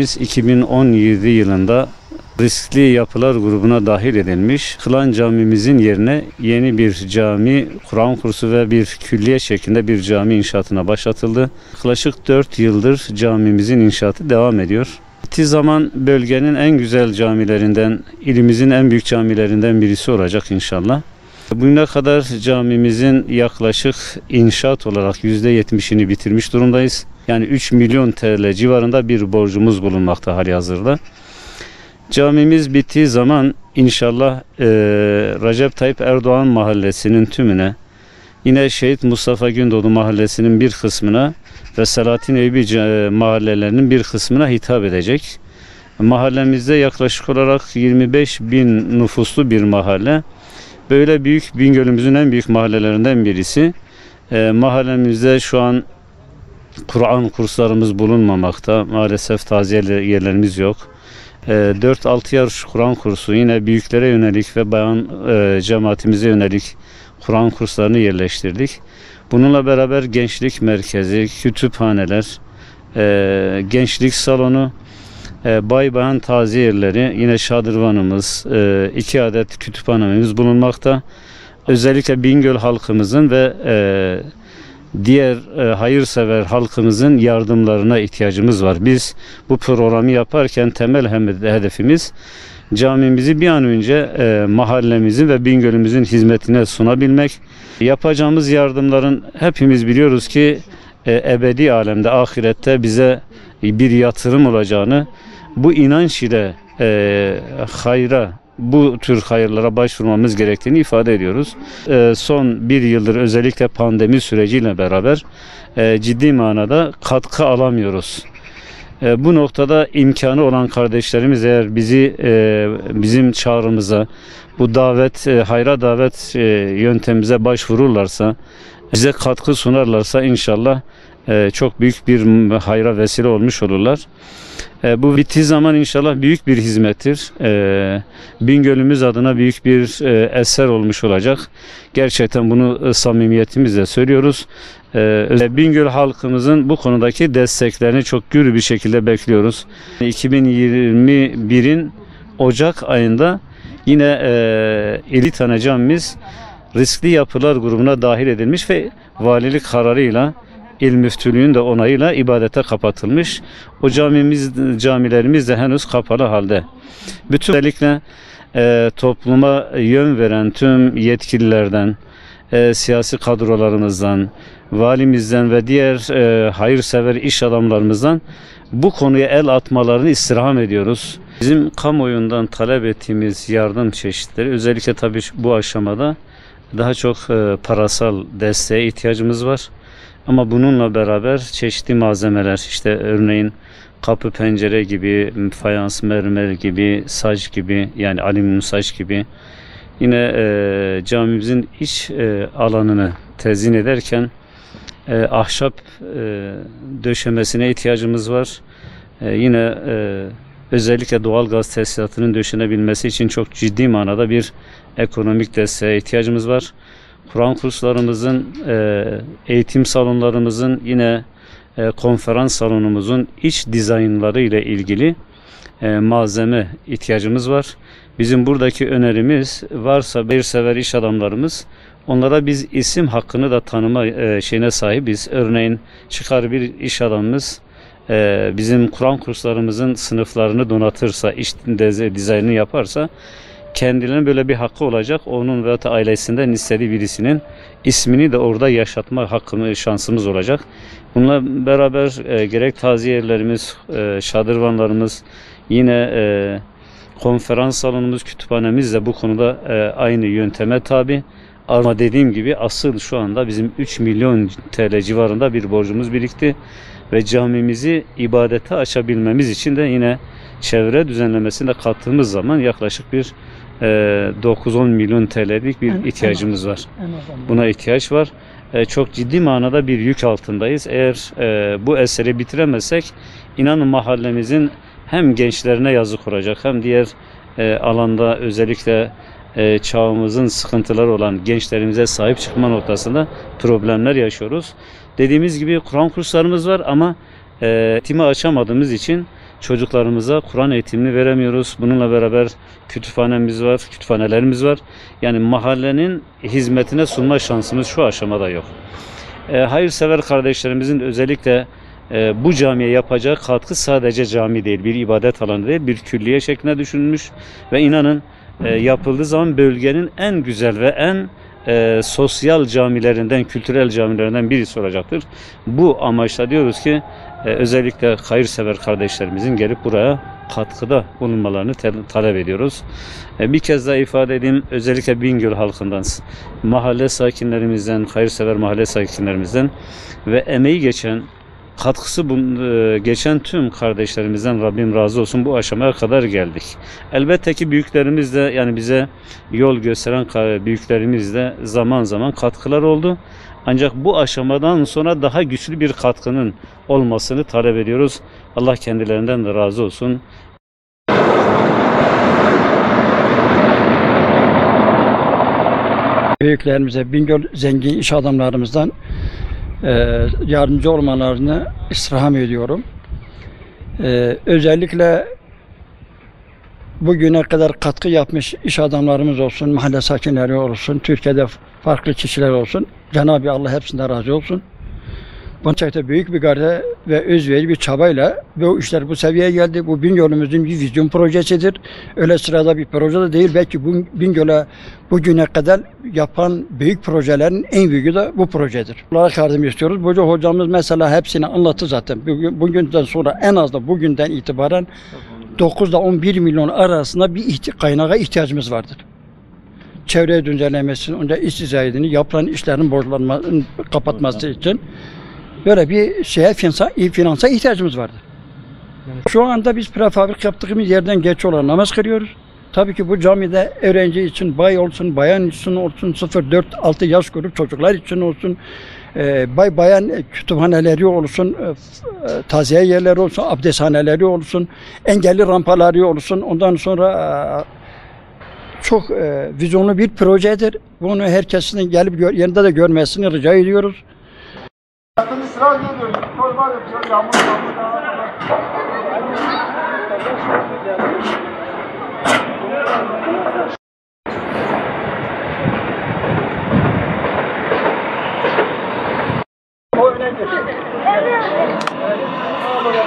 Camimiz 2017 yılında riskli yapılar grubuna dahil edilmiş. Kılan camimizin yerine yeni bir cami, Kur'an kursu ve bir külliye şeklinde bir cami inşaatına başlatıldı. Yaklaşık 4 yıldır camimizin inşaatı devam ediyor. Bittiği zaman bölgenin en güzel camilerinden, ilimizin en büyük camilerinden birisi olacak inşallah. Bugüne kadar camimizin yaklaşık inşaat olarak %70'ini bitirmiş durumdayız. Yani 3 milyon TL civarında bir borcumuz bulunmakta halihazırda. Camimiz bittiği zaman inşallah Recep Tayyip Erdoğan mahallesinin tümüne, yine Şehit Mustafa Gündoğdu mahallesinin bir kısmına ve Selahattin Eyübi mahallelerinin bir kısmına hitap edecek. Mahallemizde yaklaşık olarak 25 bin nüfuslu bir mahalle. Böyle büyük, Bingöl'ümüzün en büyük mahallelerinden birisi. Mahallemizde şu an Kur'an kurslarımız bulunmamakta. Maalesef taziye yerlerimiz yok. 4-6 yaş Kur'an kursu, yine büyüklere yönelik ve bayan cemaatimize yönelik Kur'an kurslarını yerleştirdik. Bununla beraber gençlik merkezi, kütüphaneler, gençlik salonu, bay bayan taziye yerleri, yine şadırvanımız, 2 adet kütüphanemiz bulunmakta. Özellikle Bingöl halkımızın ve diğer hayırsever halkımızın yardımlarına ihtiyacımız var. Biz bu programı yaparken temel hedefimiz camimizi bir an önce mahallemizin ve Bingöl'ümüzün hizmetine sunabilmek. Yapacağımız yardımların hepimiz biliyoruz ki ebedi alemde, ahirette bize bir yatırım olacağını, bu inanç ile bu tür hayırlara başvurmamız gerektiğini ifade ediyoruz. Son bir yıldır özellikle pandemi süreciyle beraber ciddi manada katkı alamıyoruz. Bu noktada imkanı olan kardeşlerimiz eğer bizim çağrımıza, bu hayra davet yöntemimize başvururlarsa, bize katkı sunarlarsa inşallah çok büyük bir hayra vesile olmuş olurlar. Bu bittiği zaman inşallah büyük bir hizmettir. Bingöl'ümüz adına büyük bir eser olmuş olacak. Gerçekten bunu samimiyetimizle söylüyoruz. Bingöl halkımızın bu konudaki desteklerini çok gür bir şekilde bekliyoruz. 2021'in Ocak ayında yine 50 tane camimiz riskli yapılar grubuna dahil edilmiş ve valilik kararıyla, İl Müftülüğün de onayıyla ibadete kapatılmış. O camilerimiz de henüz kapalı halde. Bütün özellikle topluma yön veren tüm yetkililerden, siyasi kadrolarımızdan, valimizden ve diğer hayırsever iş adamlarımızdan bu konuya el atmalarını istirham ediyoruz. Bizim kamuoyundan talep ettiğimiz yardım çeşitleri, özellikle tabii bu aşamada daha çok parasal desteğe ihtiyacımız var. Ama bununla beraber çeşitli malzemeler, işte örneğin kapı pencere gibi, fayans mermer gibi, saç gibi, yani alüminyum saç gibi, yine camimizin iç alanını tezyin ederken ahşap döşemesine ihtiyacımız var. Yine özellikle doğalgaz tesisatının döşenebilmesi için çok ciddi manada bir ekonomik desteğe ihtiyacımız var. Kur'an kurslarımızın, eğitim salonlarımızın, yine konferans salonumuzun iç dizaynları ile ilgili malzeme ihtiyacımız var. Bizim buradaki önerimiz, varsa hayırsever iş adamlarımız, onlara biz isim hakkını da tanıma şeyine sahibiz. Örneğin çıkar bir iş adamımız bizim Kur'an kurslarımızın sınıflarını donatırsa, iç dizaynını yaparsa, kendilerine böyle bir hakkı olacak. Onun veya ailesinden istediği birisinin ismini de orada yaşatma şansımız olacak. Bununla beraber gerek taziyelerimiz, şadırvanlarımız, yine konferans salonumuz, kütüphanemiz de bu konuda aynı yönteme tabi. Ama dediğim gibi asıl şu anda bizim 3 milyon TL civarında bir borcumuz birikti ve camimizi ibadete açabilmemiz için de yine çevre düzenlemesine kattığımız zaman yaklaşık bir 9-10 milyon TL'lik bir ihtiyacımız var. Buna ihtiyaç var. Çok ciddi manada bir yük altındayız. Eğer bu eseri bitiremezsek, inanın mahallemizin hem gençlerine yazık olacak, hem diğer alanda özellikle çağımızın sıkıntıları olan gençlerimize sahip çıkma noktasında problemler yaşıyoruz. Dediğimiz gibi Kur'an kurslarımız var ama eğitimi açamadığımız için çocuklarımıza Kur'an eğitimini veremiyoruz. Bununla beraber kütüphanemiz var, kütüphanelerimiz var. Yani mahallenin hizmetine sunma şansımız şu aşamada yok. Hayırsever kardeşlerimizin özellikle bu camiye yapacağı katkı sadece cami değil, bir ibadet alanı değil, bir külliye şeklinde düşünülmüş ve inanın yapıldığı zaman bölgenin en güzel ve en sosyal camilerinden, kültürel camilerinden birisi olacaktır. Bu amaçla diyoruz ki özellikle hayırsever kardeşlerimizin gelip buraya katkıda bulunmalarını talep ediyoruz. Bir kez daha ifade edeyim, özellikle Bingöl halkından, mahalle sakinlerimizden, hayırsever mahalle sakinlerimizden ve emeği geçen, katkısı geçen tüm kardeşlerimizden Rabbim razı olsun, bu aşamaya kadar geldik. Elbette ki büyüklerimiz de, yani bize yol gösteren büyüklerimiz de zaman zaman katkılar oldu. Ancak bu aşamadan sonra daha güçlü bir katkının olmasını talep ediyoruz. Allah kendilerinden de razı olsun. Büyüklerimize, Bingöl zengin iş adamlarımızdan yardımcı olmalarını istirham ediyorum. Özellikle bugüne kadar katkı yapmış iş adamlarımız olsun, mahalle sakinleri olsun, Türkiye'de farklı kişiler olsun. Cenab-ı Allah hepsinden razı olsun. Bu çekte büyük bir gayret ve özveri bir çabayla bu işler bu seviyeye geldi. Bu Bingöl'ümüzün bir vizyon projesidir. Öyle sırada bir proje de değil. Belki bu Bingöl'e bugüne kadar yapan büyük projelerin en büyüğü de bu projedir. Olarak yardım istiyoruz. Bu hocamız mesela hepsini anlattı zaten. Bugünden sonra en az da bugünden itibaren 9 ile 11 milyon arasında bir kaynağa ihtiyacımız vardır. Çevre düzenlemesinin, önce istizadini, yapılan işlerin borçlanmasını kapatması için böyle bir şeye finansa ihtiyacımız vardı. Şu anda biz prefabrik yaptığımız yerden geç olan namaz kılıyoruz. Tabii ki bu camide öğrenci için, bay olsun, bayan için olsun, 0-4-6 yaş grup çocuklar için olsun, bayan kütüphaneleri olsun, taziye yerleri olsun, abdesthaneleri olsun, engelli rampaları olsun. Ondan sonra çok vizyonlu bir projedir. Bunu herkesin gelip yerinde de görmesini rica ediyoruz. Sıra geliyor. Torba yapıyor. Yağmur.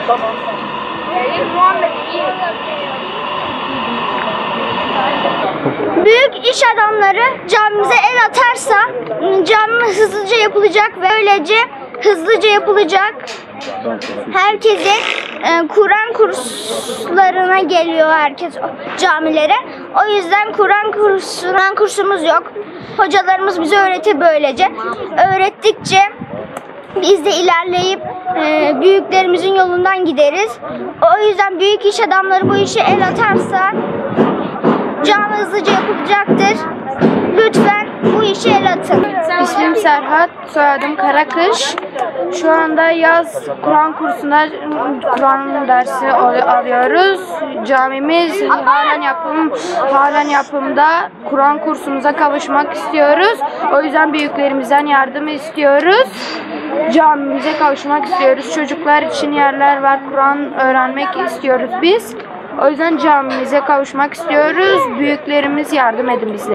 Tamam. Büyük iş adamları camimize el atarsa camimiz hızlıca yapılacak ve böylece hızlıca yapılacak. Herkese Kur'an kurslarına geliyor herkes camilere. O yüzden Kur'an kursumuz yok. Hocalarımız bize öğretir böylece. Öğrettikçe biz de ilerleyip büyüklerimizin yolundan gideriz. O yüzden büyük iş adamları bu işe el atarsa cami hızlıca yapılacaktır. Lütfen bu işe el atın. İsmim Serhat, soyadım Karakış. Şu anda yaz Kur'an kursunda Kur'an dersi alıyoruz. Camimiz halen yapımda. Kur'an kursumuza kavuşmak istiyoruz. O yüzden büyüklerimizden yardım istiyoruz. Camimize kavuşmak istiyoruz. Çocuklar için yerler var. Kur'an öğrenmek istiyoruz biz. O yüzden camimize kavuşmak istiyoruz. Büyüklerimiz yardım edin bize.